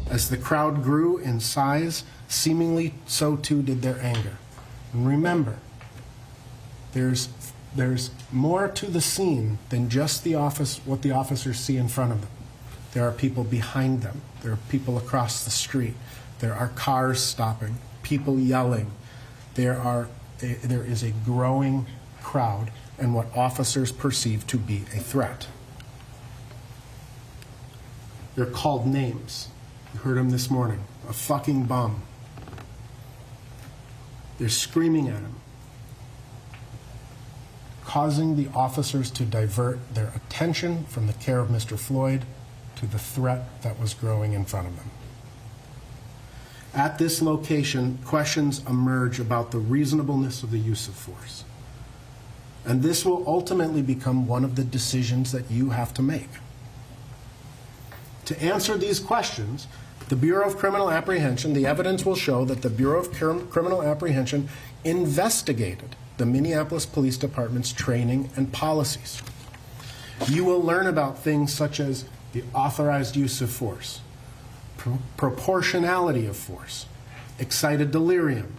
As the crowd grew in size, seemingly so too did their anger. And remember, there's more to the scene than just what the officers see in front of them. There are people behind them. There are people across the street. There are cars stopping, people yelling. There is a growing crowd and what officers perceive to be a threat. They're called names. You heard them this morning. A fucking bum. They're screaming at him, causing the officers to divert their attention from the care of Mr. Floyd to the threat that was growing in front of them. At this location, questions emerge about the reasonableness of the use of force. And this will ultimately become one of the decisions that you have to make. To answer these questions, the Bureau of Criminal Apprehension, the evidence will show that the Bureau of Criminal Apprehension investigated the Minneapolis Police Department's training and policies. You will learn about things such as the authorized use of force, proportionality of force, excited delirium,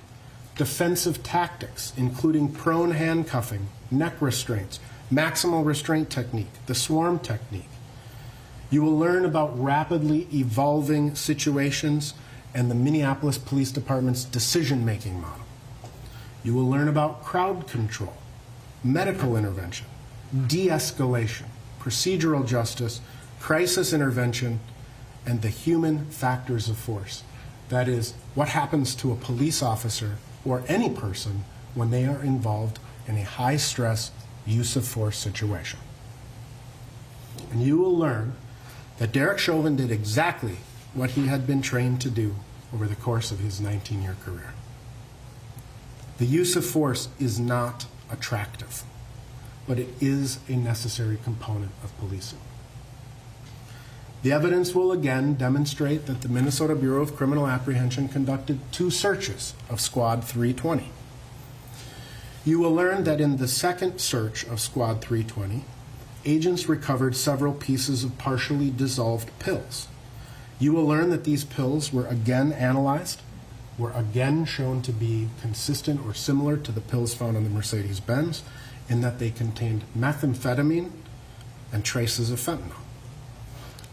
defensive tactics, including prone handcuffing, neck restraints, maximal restraint technique, the swarm technique. You will learn about rapidly evolving situations and the Minneapolis Police Department's decision-making model. You will learn about crowd control, medical intervention, de-escalation, procedural justice, crisis intervention, and the human factors of force. That is, what happens to a police officer or any person when they are involved in a high-stress use of force situation. And you will learn that Derek Chauvin did exactly what he had been trained to do over the course of his 19-year career. The use of force is not attractive, but it is a necessary component of policing. The evidence will again demonstrate that the Minnesota Bureau of Criminal Apprehension conducted 2 searches of Squad 320. You will learn that in the second search of Squad 320, agents recovered several pieces of partially dissolved pills. You will learn that these pills were again analyzed, were again shown to be consistent or similar to the pills found on the Mercedes-Benz, in that they contained methamphetamine and traces of fentanyl.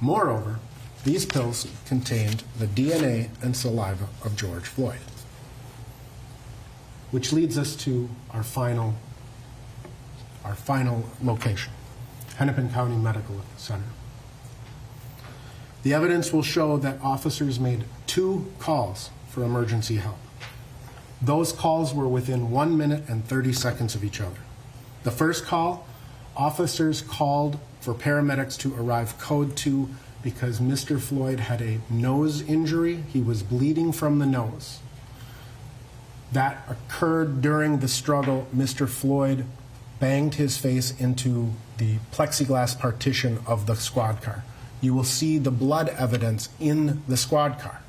Moreover, these pills contained the DNA and saliva of George Floyd. Which leads us to our final location, Hennepin County Medical Center. The evidence will show that officers made 2 calls for emergency help. Those calls were within 1 minute and 30 seconds of each other. The first call, officers called for paramedics to arrive code 2 because Mr. Floyd had a nose injury. He was bleeding from the nose. That occurred during the struggle. Mr. Floyd banged his face into the plexiglass partition of the squad car. You will see the blood evidence in the squad car.